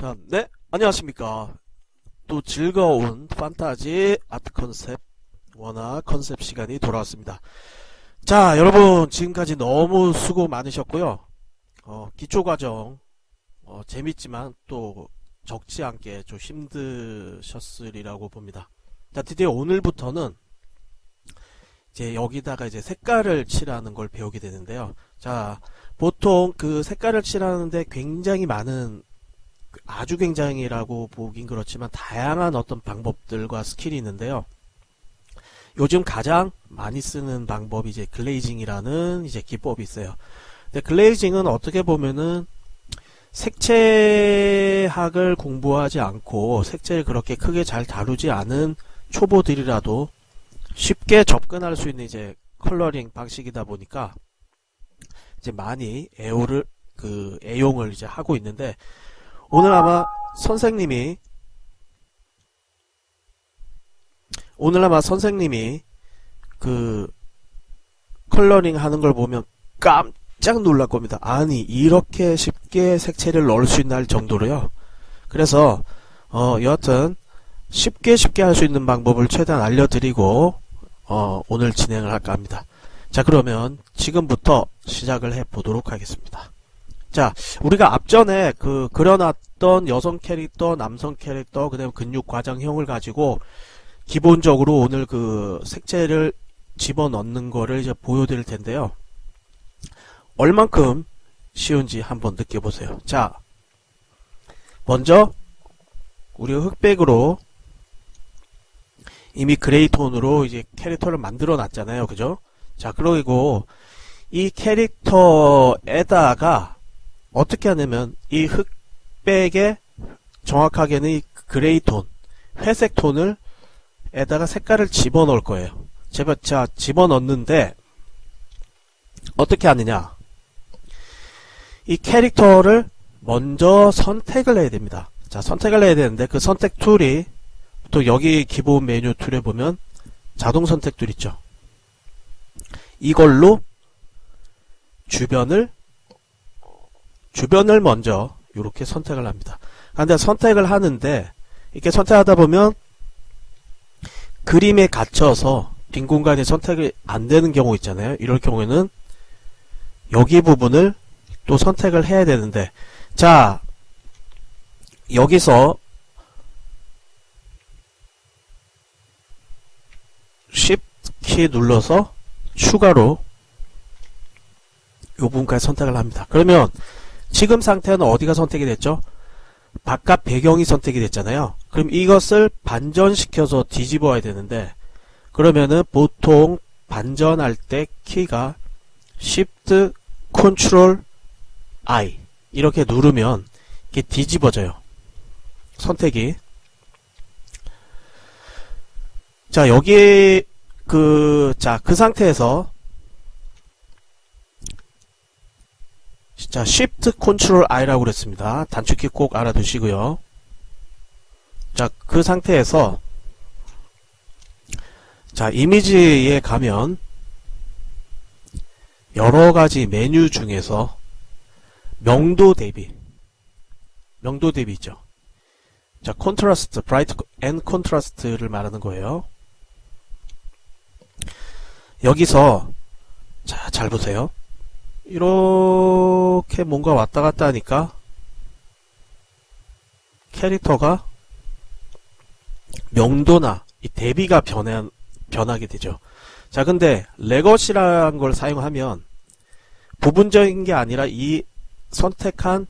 자, 네, 안녕하십니까. 또 즐거운 판타지 아트 컨셉, 원화 컨셉 시간이 돌아왔습니다. 자, 여러분, 지금까지 너무 수고 많으셨고요. 기초과정, 재밌지만 또 적지 않게 좀 힘드셨으리라고 봅니다. 자, 드디어 오늘부터는 이제 여기다가 이제 색깔을 칠하는 걸 배우게 되는데요. 자, 보통 그 색깔을 칠하는데 굉장히 많은, 아주 굉장히라고 보긴 그렇지만 다양한 어떤 방법들과 스킬이 있는데요. 요즘 가장 많이 쓰는 방법이 이제 글레이징이라는 이제 기법이 있어요. 근데 글레이징은 어떻게 보면은 색채학을 공부하지 않고 색채를 그렇게 크게 잘 다루지 않은 초보들이라도 쉽게 접근할 수 있는 이제 컬러링 방식이다 보니까 이제 많이 애용을 이제 하고 있는데, 오늘 아마 선생님이 그 컬러링 하는 걸 보면 깜짝 놀랄 겁니다. 아니, 이렇게 쉽게 색채를 넣을 수 있나 할 정도로요. 그래서 여하튼 쉽게 할 수 있는 방법을 최대한 알려드리고 오늘 진행을 할까 합니다. 자, 그러면 지금부터 시작을 해 보도록 하겠습니다. 자, 우리가 앞전에 그려놨던 여성 캐릭터, 남성 캐릭터, 그 다음에 근육 과장형을 가지고 기본적으로 오늘 그 색채를 집어넣는 거를 이제 보여드릴 텐데요. 얼만큼 쉬운지 한번 느껴보세요. 자, 먼저 우리가 흑백으로 이미 그레이 톤으로 이제 캐릭터를 만들어 놨잖아요. 그죠? 자, 그리고 이 캐릭터에다가 어떻게 하냐면 이 흑백에 정확하게는 이 그레이 톤, 회색 톤을 에다가 색깔을 집어넣을 거예요. 자, 집어넣는데 어떻게 하느냐? 이 캐릭터를 먼저 선택을 해야 됩니다. 자, 선택을 해야 되는데 그 선택 툴이 또 여기 기본 메뉴 툴에 보면 자동 선택 툴 있죠. 이걸로 주변을 먼저 이렇게 선택을 합니다. 근데 선택을 하는데 이렇게 선택하다 보면 그림에 갇혀서 빈 공간에 선택이 안 되는 경우 있잖아요. 이럴 경우에는 여기 부분을 또 선택을 해야 되는데, 자, 여기서 Shift 키 눌러서 추가로 이 부분까지 선택을 합니다. 그러면 지금 상태는 어디가 선택이 됐죠? 바깥 배경이 선택이 됐잖아요. 그럼 이것을 반전시켜서 뒤집어야 되는데, 그러면은 보통 반전할 때 키가 Shift, Ctrl, I 이렇게 누르면 이게 뒤집어져요. 선택이. 자, 여기 그 상태에서 자, Shift, Ctrl, I라고 그랬습니다. 단축키 꼭 알아두시고요. 자, 그 상태에서 자, 이미지에 가면 여러가지 메뉴 중에서 명도 대비 있죠. 자, 콘트라스트, 브라이트 앤 콘트라스트를 말하는 거예요. 여기서 자, 잘 보세요. 이렇게 뭔가 왔다 갔다 하니까 캐릭터가 명도나 이 대비가 변하게 되죠. 자, 근데 레거시라는 걸 사용하면 부분적인 게 아니라 이 선택한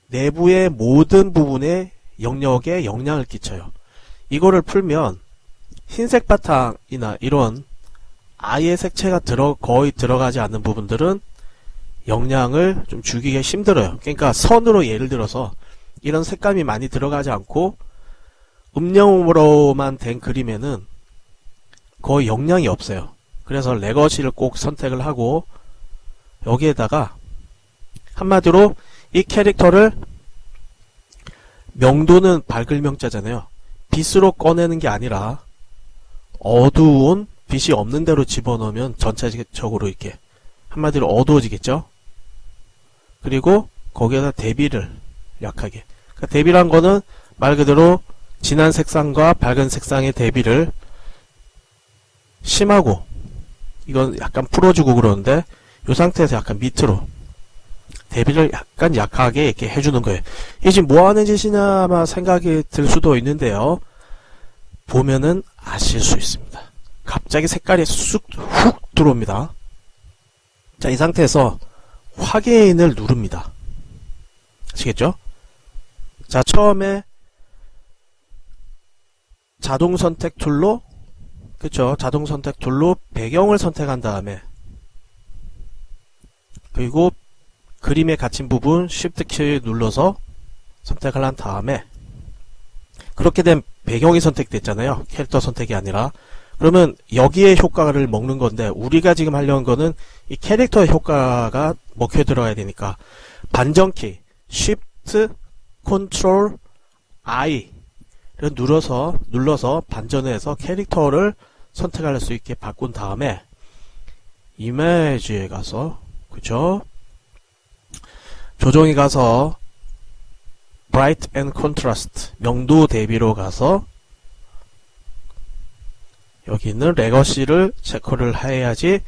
내부의 모든 부분의 영역에 영향을 끼쳐요. 이거를 풀면 흰색 바탕이나 이런 아예 색채가 거의 들어가지 않는 부분들은 영향을 좀 주기가 힘들어요. 그러니까 선으로 예를 들어서 이런 색감이 많이 들어가지 않고 음영으로만 된 그림에는 거의 영향이 없어요. 그래서 레거시를 꼭 선택을 하고 여기에다가 한마디로 이 캐릭터를 명도는 밝을 명자잖아요. 빛으로 꺼내는 게 아니라 어두운 빛이 없는 데로 집어넣으면 전체적으로 이렇게 한마디로 어두워지겠죠. 그리고 거기에다 대비를 약하게, 그러니까 대비란 거는 말 그대로 진한 색상과 밝은 색상의 대비를 심하고, 이건 약간 풀어주고 그러는데, 이 상태에서 약간 밑으로 대비를 약간 약하게 이렇게 해주는 거예요. 이게 지금 뭐 하는 짓이냐 아마 생각이 들 수도 있는데요. 보면은 아실 수 있습니다. 갑자기 색깔이 쑥 들어옵니다. 자, 이 상태에서 확인을 누릅니다. 아시겠죠? 자, 처음에 자동 선택 툴로, 그쵸? 자동 선택 툴로 배경을 선택한 다음에, 그리고 그림에 갇힌 부분 Shift 키 눌러서 선택을 한 다음에, 그렇게 된 배경이 선택됐잖아요. 캐릭터 선택이 아니라. 그러면 여기에 효과를 먹는 건데, 우리가 지금 하려는 거는 이 캐릭터의 효과가 먹혀 들어가야 되니까, 반전키 Shift Ctrl I를 눌러서 반전해서 캐릭터를 선택할 수 있게 바꾼 다음에, 이미지에 가서, 그쵸? 조정에 가서 Bright and Contrast 명도 대비로 가서 여기 있는 레거시를 체크를 해야지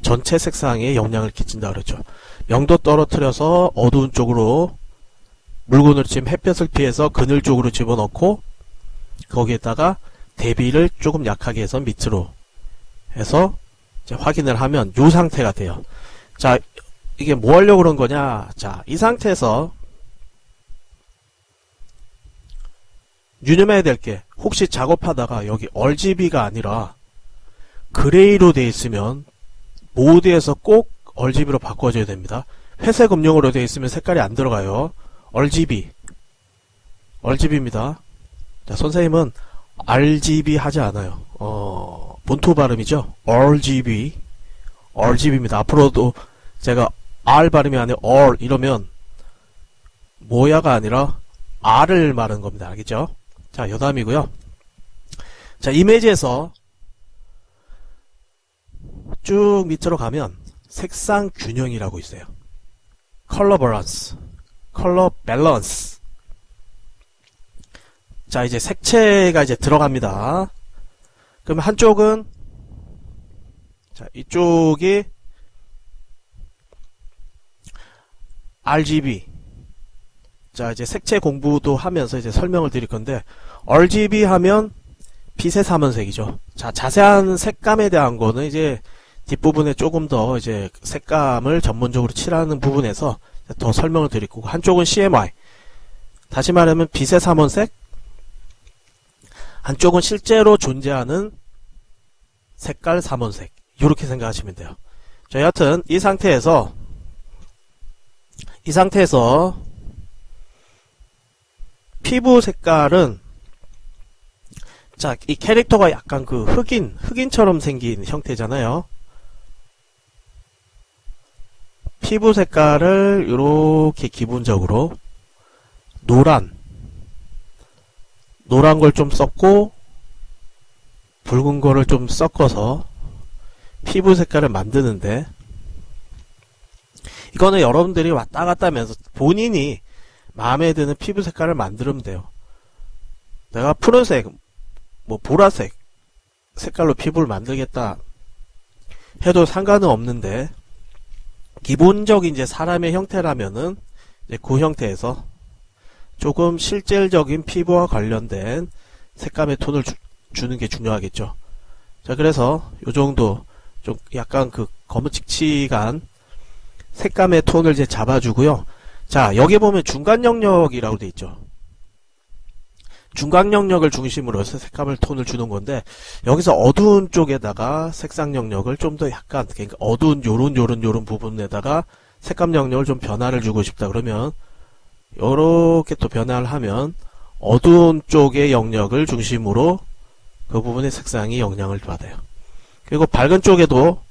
전체 색상에 영향을 끼친다 그랬죠. 명도 떨어뜨려서 어두운 쪽으로, 물건을 지금 햇볕을 피해서 그늘 쪽으로 집어넣고, 거기에다가 대비를 조금 약하게 해서 밑으로 해서 이제 확인을 하면 이 상태가 돼요. 자, 이게 뭐 하려고 그런 거냐. 자, 이 상태에서 유념해야 될 게, 혹시 작업하다가 여기 RGB가 아니라 그레이로 되어 있으면 모드에서 꼭 RGB로 바꿔줘야 됩니다. 회색 음영으로 되어 있으면 색깔이 안 들어가요. RGB입니다. 자, 선생님은 RGB 하지 않아요. 본토 발음이죠. RGB입니다. 앞으로도 제가 R 발음이 아니라 R 이러면 뭐야가 아니라 R을 말하는 겁니다. 알겠죠? 자, 여담이고요. 자, 이미지에서 쭉 밑으로 가면 색상 균형이라고 있어요. 컬러 밸런스. 자, 이제 색채가 이제 들어갑니다. 그럼 한쪽은, 자, 이쪽이 RGB. 자, 이제 색채 공부도 하면서 이제 설명을 드릴 건데, RGB 하면 빛의 삼원색이죠. 자, 자세한 색감에 대한 거는 이제 뒷부분에 조금 더 이제 색감을 전문적으로 칠하는 부분에서 더 설명을 드릴 거고, 한쪽은 CMY. 다시 말하면 빛의 삼원색, 한쪽은 실제로 존재하는 색깔 삼원색. 이렇게 생각하시면 돼요. 자, 여하튼 이 상태에서 피부 색깔은, 자, 이 캐릭터가 약간 그 흑인처럼 생긴 형태잖아요. 피부 색깔을 이렇게 기본적으로 노란 걸 좀 썼고, 붉은 거를 좀 섞어서 피부 색깔을 만드는데, 이거는 여러분들이 왔다 갔다 하면서 본인이 마음에 드는 피부 색깔을 만들면 돼요. 내가 푸른색, 뭐 보라색 색깔로 피부를 만들겠다 해도 상관은 없는데, 기본적인 이제 사람의 형태라면은 이제 그 형태에서 조금 실질적인 피부와 관련된 색감의 톤을 주는 게 중요하겠죠. 자, 그래서 요 정도 좀 약간 그 거무칙칙한 색감의 톤을 이제 잡아주고요. 자, 여기 보면 중간 영역이라고 돼 있죠. 중간 영역을 중심으로 해서 색감을 톤을 주는 건데, 여기서 어두운 쪽에다가 색상 영역을 좀 더 약간, 그러니까 어두운 요런 부분에다가 색감 영역을 좀 변화를 주고 싶다 그러면 요렇게 또 변화를 하면 어두운 쪽의 영역을 중심으로 그 부분의 색상이 영향을 받아요. 그리고 밝은 쪽에도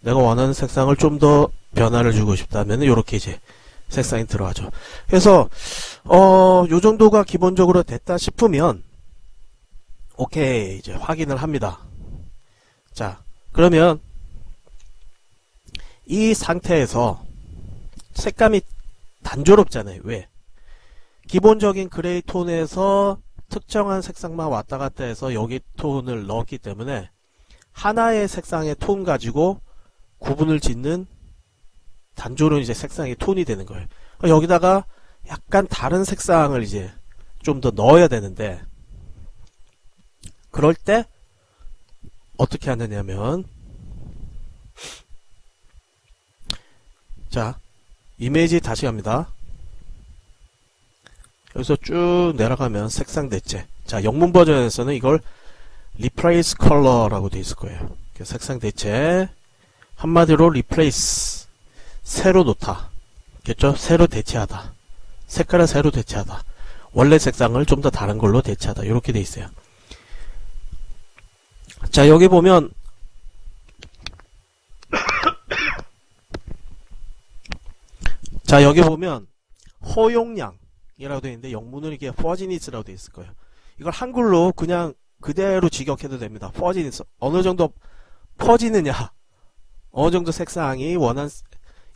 내가 원하는 색상을 좀 더 변화를 주고 싶다면 요렇게 이제 색상이 들어가죠. 그래서 요 정도가 기본적으로 됐다 싶으면 오케이, 이제 확인을 합니다. 자, 그러면 이 상태에서 색감이 단조롭잖아요. 왜? 기본적인 그레이 톤에서 특정한 색상만 왔다 갔다 해서 여기 톤을 넣었기 때문에 하나의 색상의 톤 가지고 구분을 짓는 단조로운 이제 색상의 톤이 되는 거예요. 여기다가 약간 다른 색상을 이제 좀 더 넣어야 되는데, 그럴 때 어떻게 하느냐면, 자, 이미지 다시 갑니다. 여기서 쭉 내려가면 색상 대체. 자, 영문 버전에서는 이걸 replace color라고 되어 있을 거예요. 색상 대체, 한마디로 replace, 새로 놓다. 겠죠? 새로 대체하다. 색깔을 새로 대체하다. 원래 색상을 좀 더 다른 걸로 대체하다. 이렇게 돼 있어요. 자, 여기 보면 자, 여기 보면 허용량이라고 되어 있는데 영문은 이게 퍼지니스라고 되어 있을 거예요. 이걸 한글로 그냥 그대로 직역해도 됩니다. 퍼지니스. 어느 정도 퍼지느냐, 어느 정도 색상이 원한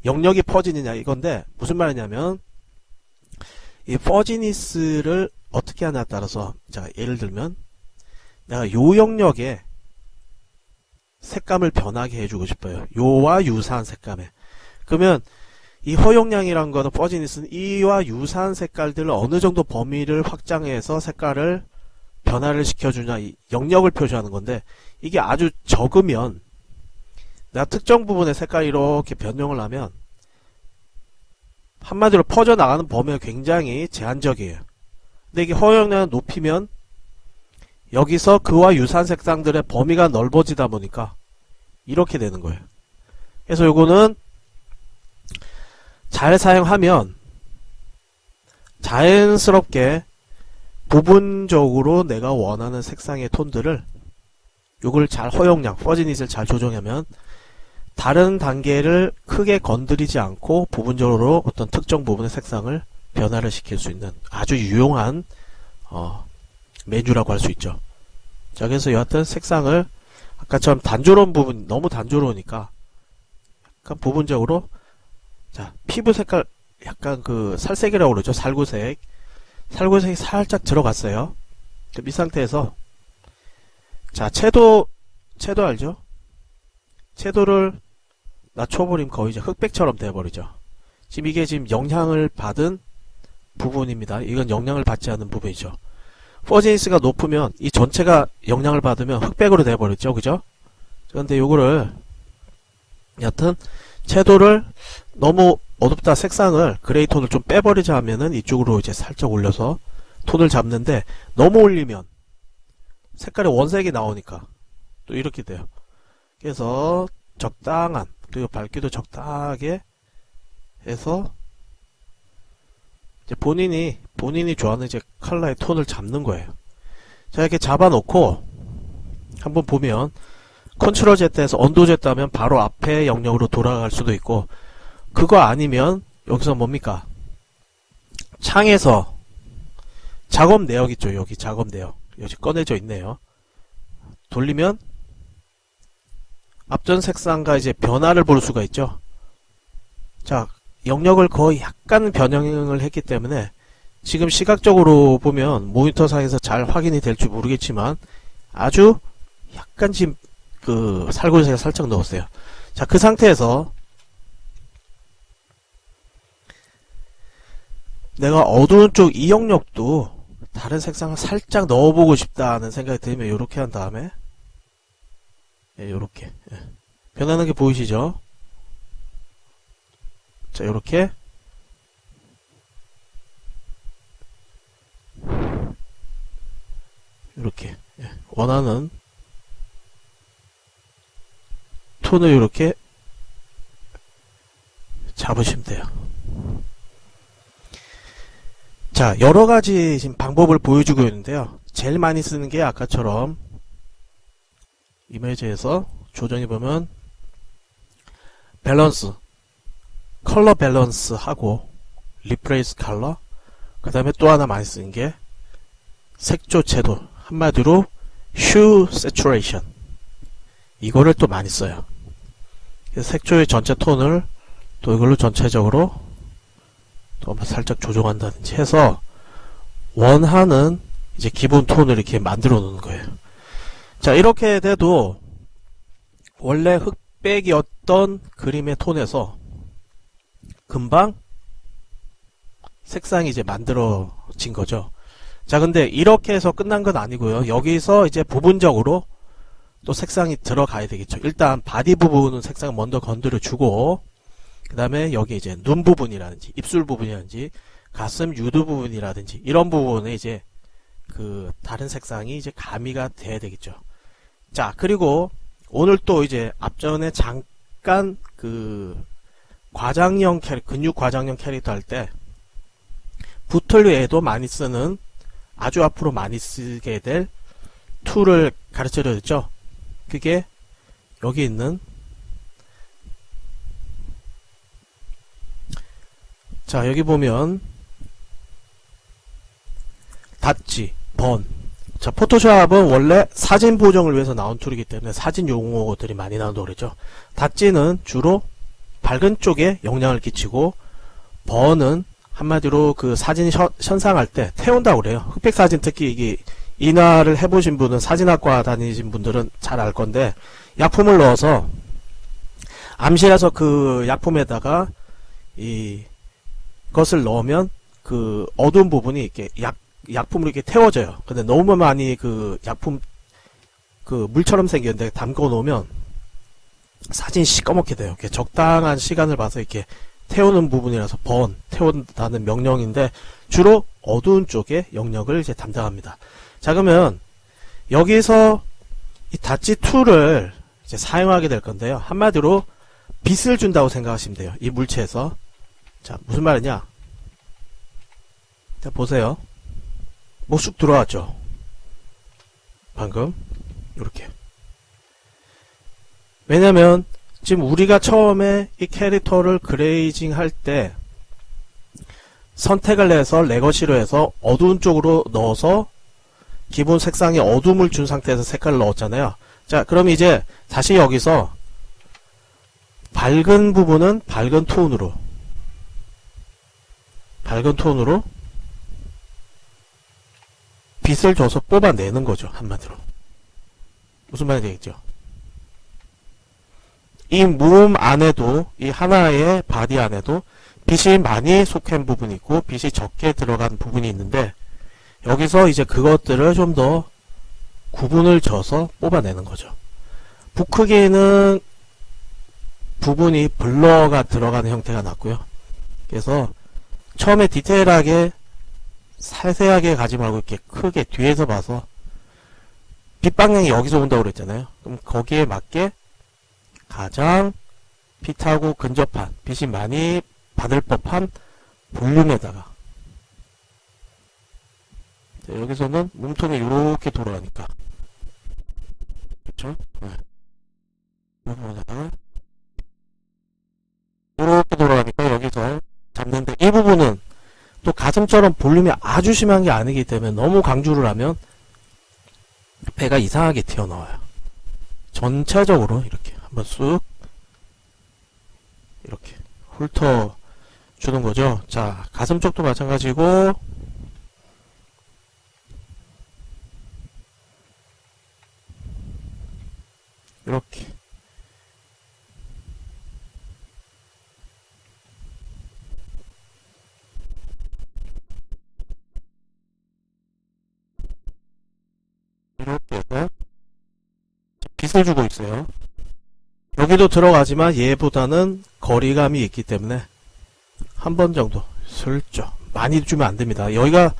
영역이 퍼지느냐 이건데, 무슨 말이냐면 이 퍼지니스를 어떻게 하냐에 따라서, 자, 예를 들면 내가 요 영역에 색감을 변하게 해주고 싶어요. 요와 유사한 색감에. 그러면 이 허용량이란 거는, 퍼지니스는 이와 유사한 색깔들을 어느 정도 범위를 확장해서 색깔을 변화를 시켜주냐, 이 영역을 표시하는 건데, 이게 아주 적으면, 내가 특정 부분의 색깔이 이렇게 변형을 하면 한마디로 퍼져나가는 범위가 굉장히 제한적이에요. 근데 이게 허용량을 높이면 여기서 그와 유사한 색상들의 범위가 넓어지다 보니까 이렇게 되는 거예요. 그래서 요거는 잘 사용하면 자연스럽게 부분적으로 내가 원하는 색상의 톤들을, 요걸 잘 허용량, 퍼지닛을 잘 조정하면 다른 단계를 크게 건드리지 않고 부분적으로 어떤 특정 부분의 색상을 변화를 시킬 수 있는 아주 유용한 메뉴라고 할 수 있죠. 자, 그래서 여하튼 색상을 아까처럼 단조로운 부분, 너무 단조로우니까 약간 부분적으로, 자, 피부 색깔 약간 그 살색이라고 그러죠. 살구색. 살구색이 살짝 들어갔어요. 이 상태에서, 자, 채도 알죠? 채도를 낮춰버리면 거의 이제 흑백처럼 돼버리죠. 지금 이게 지금 영향을 받은 부분입니다. 이건 영향을 받지 않는 부분이죠. 퍼지니스가 높으면 이 전체가 영향을 받으면 흑백으로 돼버렸죠. 그죠? 그런데 요거를 여튼 채도를 너무 어둡다, 색상을 그레이 톤을 좀 빼버리자 하면은 이쪽으로 이제 살짝 올려서 톤을 잡는데, 너무 올리면 색깔의 원색이 나오니까 또 이렇게 돼요. 그래서 적당한, 그리고 밝기도 적당하게 해서 이제 본인이 좋아하는 이제 컬러의 톤을 잡는 거예요. 자, 이렇게 잡아놓고 한번 보면 컨트롤 Z에서 언도 Z 하면 바로 앞에 영역으로 돌아갈 수도 있고, 그거 아니면 여기서 뭡니까? 창에서 작업 내역 있죠. 여기 작업 내역 여기 꺼내져 있네요. 돌리면 앞전 색상과 이제 변화를 볼 수가 있죠. 자, 영역을 거의 약간 변형을 했기 때문에 지금 시각적으로 보면 모니터상에서 잘 확인이 될지 모르겠지만 아주 약간 지금 그 살구색을 살짝 넣었어요. 자, 그 상태에서 내가 어두운 쪽 이 영역도 다른 색상을 살짝 넣어보고 싶다는 생각이 들면 이렇게 한 다음에, 예, 요렇게, 예. 변하는 게 보이시죠? 자, 요렇게 이렇게, 예. 원하는 톤을 이렇게 잡으시면 돼요. 자, 여러가지 지금 방법을 보여주고 있는데요. 제일 많이 쓰는 게 아까처럼 이미지에서 조정해보면 밸런스, 컬러 밸런스 하고 리플레이스 컬러, 그 다음에 또 하나 많이 쓰는 게 색조 채도, 한마디로 휴 세츄레이션, 이거를 또 많이 써요. 색조의 전체 톤을 또 이걸로 전체적으로 또 살짝 조정한다든지 해서 원하는 이제 기본 톤을 이렇게 만들어 놓는 거예요. 자, 이렇게 돼도 원래 흑백이었던 그림의 톤에서 금방 색상이 이제 만들어진 거죠. 자, 근데 이렇게 해서 끝난 건 아니고요. 여기서 이제 부분적으로 또 색상이 들어가야 되겠죠. 일단 바디 부분은 색상을 먼저 건드려 주고, 그 다음에 여기 이제 눈 부분이라든지 입술 부분이라든지 가슴 유두 부분이라든지 이런 부분에 이제 그 다른 색상이 이제 가미가 돼야 되겠죠. 자, 그리고 오늘 또 이제 앞전에 잠깐 그 과장형 캐릭터, 근육 과장형 캐릭터 할 때 붓을 외에도 많이 쓰는, 아주 앞으로 많이 쓰게 될 툴을 가르쳐 드렸죠. 그게 여기 있는, 자, 여기 보면 닷지, 번. 자, 포토샵은 원래 사진 보정을 위해서 나온 툴이기 때문에 사진 용어들이 많이 나온다고 그랬죠. 닷지는 주로 밝은 쪽에 영향을 끼치고, 번은 한마디로 그 사진 현상할 때 태운다고 그래요. 흑백 사진, 특히 이게 인화를 해보신 분은, 사진학과 다니신 분들은 잘 알 건데, 약품을 넣어서 암실해서 그 약품에다가 이것을 넣으면 그 어두운 부분이 이렇게 약품으로 이렇게 태워져요. 근데 너무 많이 그 약품 그 물처럼 생겼는데 담궈 놓으면 사진이 시꺼멓게 돼요. 이렇게 적당한 시간을 봐서 이렇게 태우는 부분이라서 번, 태운다는 명령인데 주로 어두운 쪽에 영역을 이제 담당합니다. 자, 그러면 여기서 이 닷지 툴을 이제 사용하게 될 건데요. 한마디로 빛을 준다고 생각하시면 돼요. 이 물체에서. 자, 무슨 말이냐? 자, 보세요. 뭐 쑥 들어왔죠? 방금. 이렇게. 왜냐면 지금 우리가 처음에 이 캐릭터를 그레이징 할 때 선택을 해서 레거시로 해서 어두운 쪽으로 넣어서 기본 색상에 어둠을 준 상태에서 색깔을 넣었잖아요. 자, 그럼 이제 다시 여기서 밝은 부분은 밝은 톤으로 빛을 줘서 뽑아내는 거죠. 한마디로. 무슨 말이 되겠죠? 이 몸 안에도, 이 하나의 바디 안에도 빛이 많이 속한 부분이 있고 빛이 적게 들어간 부분이 있는데, 여기서 이제 그것들을 좀 더 구분을 져서 뽑아내는 거죠. 북크기는 부분이 블러가 들어가는 형태가 났고요. 그래서 처음에 디테일하게 세세하게 가지 말고 이렇게 크게 뒤에서 봐서, 빛 방향이 여기서 온다고 그랬잖아요. 그럼 거기에 맞게 가장 빛하고 근접한, 빛이 많이 받을 법한 볼륨에다가, 여기서는 몸통이 이렇게 돌아가니까, 그렇죠? 네. 이렇게 돌아가니까 여기서 잡는데, 이 부분은 또 가슴처럼 볼륨이 아주 심한 게 아니기 때문에 너무 강조를 하면 배가 이상하게 튀어나와요. 전체적으로 이렇게 한번 쑥 이렇게 훑어 주는 거죠. 자, 가슴 쪽도 마찬가지고, 이렇게 해서 빛을 주고 있어요. 여기도 들어가지만 얘보다는 거리감이 있기 때문에 한 번 정도 슬쩍, 많이 주면 안 됩니다. 여기가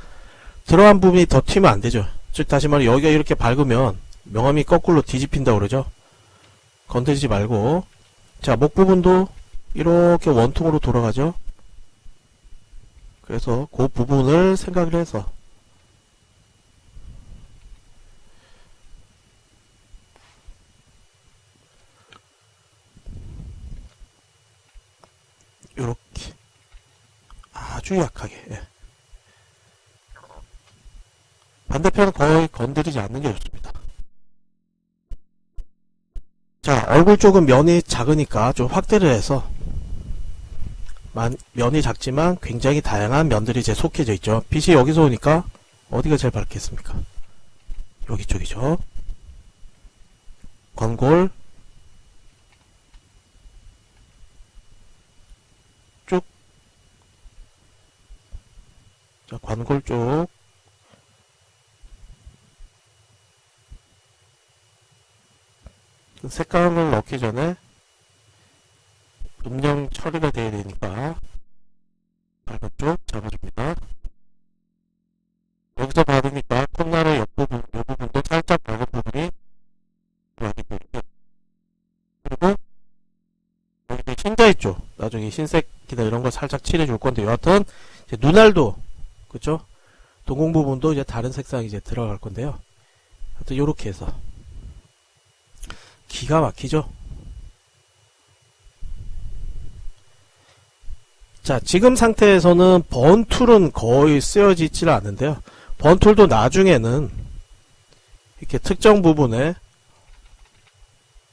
들어간 부분이 더 튀면 안 되죠. 즉 다시 말해, 여기가 이렇게 밝으면 명암이 거꾸로 뒤집힌다고 그러죠. 건드리지 말고. 자, 목 부분도 이렇게 원통으로 돌아가죠. 그래서 그 부분을 생각을 해서 요렇게 아주 약하게, 예. 반대편은 거의 건드리지 않는 게 좋습니다. 자, 얼굴 쪽은 면이 작으니까 좀 확대를 해서, 면이 작지만 굉장히 다양한 면들이 이제 속해져 있죠. 빛이 여기서 오니까 어디가 제일 밝겠습니까? 여기 쪽이죠. 권골 쭉. 자, 관골 쪽. 색감을 넣기 전에 음영 처리가 돼야 되니까 밝은 쪽 잡아줍니다. 여기서 받으니까 콧날의 옆부분, 이 부분도 살짝 밝은 부분이 들어가게 되고, 그리고 여기 흰자 있죠. 나중에 흰색이나 이런 거 살짝 칠해줄 건데, 여하튼 이제 눈알도, 그쵸? 동공 부분도 이제 다른 색상이 이제 들어갈 건데요. 하여튼 요렇게 해서 기가 막히죠. 자, 지금 상태에서는 번툴은 거의 쓰여지질 않는데요. 번툴도 나중에는 이렇게 특정 부분에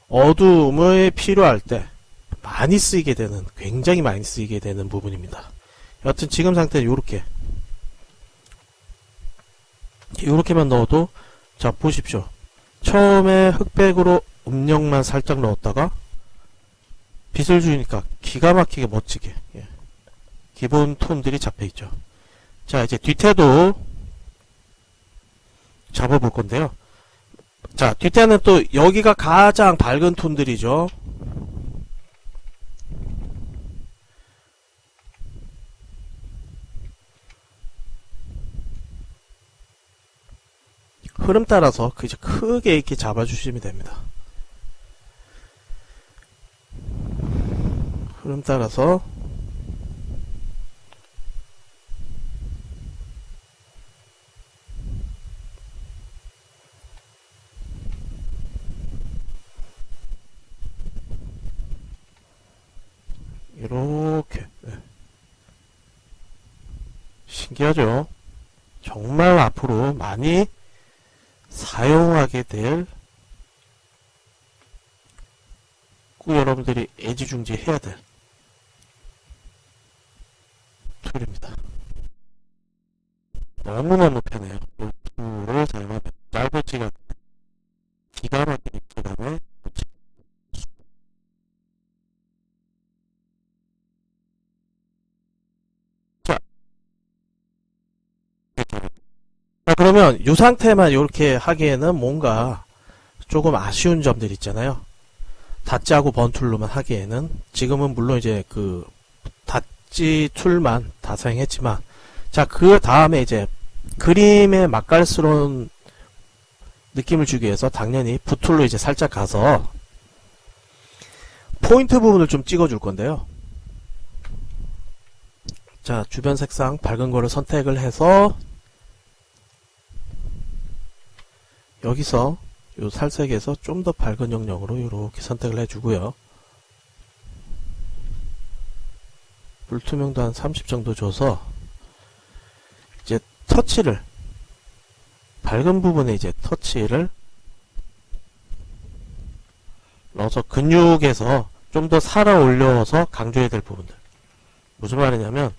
어두움이 필요할 때 많이 쓰이게 되는, 굉장히 많이 쓰이게 되는 부분입니다. 여하튼 지금 상태는 요렇게만 넣어도, 자, 보십시오. 처음에 흑백으로 음영만 살짝 넣었다가 빛을 주니까 기가 막히게 멋지게, 예, 기본 톤들이 잡혀있죠. 자, 이제 뒤태도 잡아볼 건데요. 자, 뒤태는 또 여기가 가장 밝은 톤들이죠. 흐름 따라서 이제 크게 이렇게 잡아주시면 됩니다. 흐름 따라서 이렇게, 네. 신기하죠? 정말 앞으로 많이 사용하게 될, 꼭 여러분들이 애지중지 해야 될 툴입니다. 너무너무 편해요. 이 툴을 사용하면 짧은 시간 기가 막히게 시간에 자, 자, 그러면 이 상태만 이렇게 하기에는 뭔가 조금 아쉬운 점들 있잖아요. 닷지하고 번툴로만 하기에는. 지금은 물론 이제 그 닷지 툴만 다 사용했지만, 자, 그 다음에 이제 그림의 맛깔스러운 느낌을 주기 위해서 당연히 붓툴로 이제 살짝 가서 포인트 부분을 좀 찍어줄 건데요. 자, 주변 색상 밝은 거를 선택을 해서 여기서 요 살색에서 좀 더 밝은 영역으로 이렇게 선택을 해주고요. 불투명도 한 30 정도 줘서 이제 터치를, 밝은 부분에 이제 터치를 넣어서 근육에서 좀 더 살아 올려서 강조해야 될 부분들. 무슨 말이냐면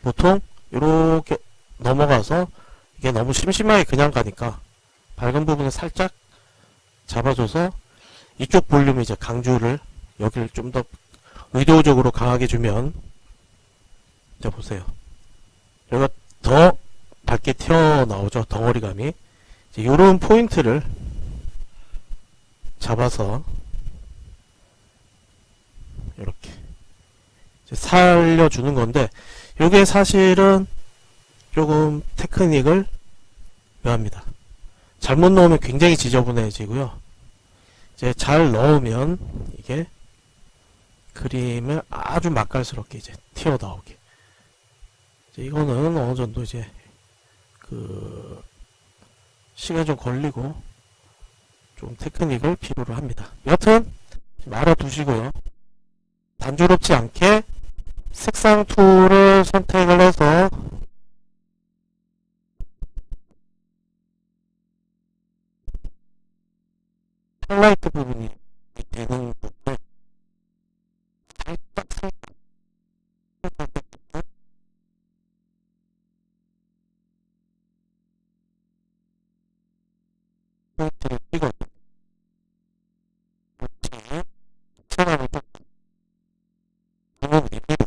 보통 이렇게 넘어가서 이게 너무 심심하게 그냥 가니까 밝은 부분을 살짝 잡아줘서 이쪽 볼륨 이제 강조를, 여기를 좀 더 의도적으로 강하게 주면, 자, 보세요. 여기가 더 밝게 튀어나오죠. 덩어리감이. 이제 요런 포인트를 잡아서 이렇게 살려주는 건데, 요게 사실은 조금 테크닉을 요합니다. 잘못 넣으면 굉장히 지저분해지고요. 이제 잘 넣으면 이게 그림을 아주 맛깔스럽게 이제 튀어나오게. 이제 이거는 어느 정도 이제 그 시간이 좀 걸리고 좀 테크닉을 필요로 합니다. 여튼 알아두시고요. 단조롭지 않게 색상 툴을 선택을 해서 하이라이트 부분이 되는 부분을 살짝 포인트를 찍어 사람을 딱 보면 됩니다.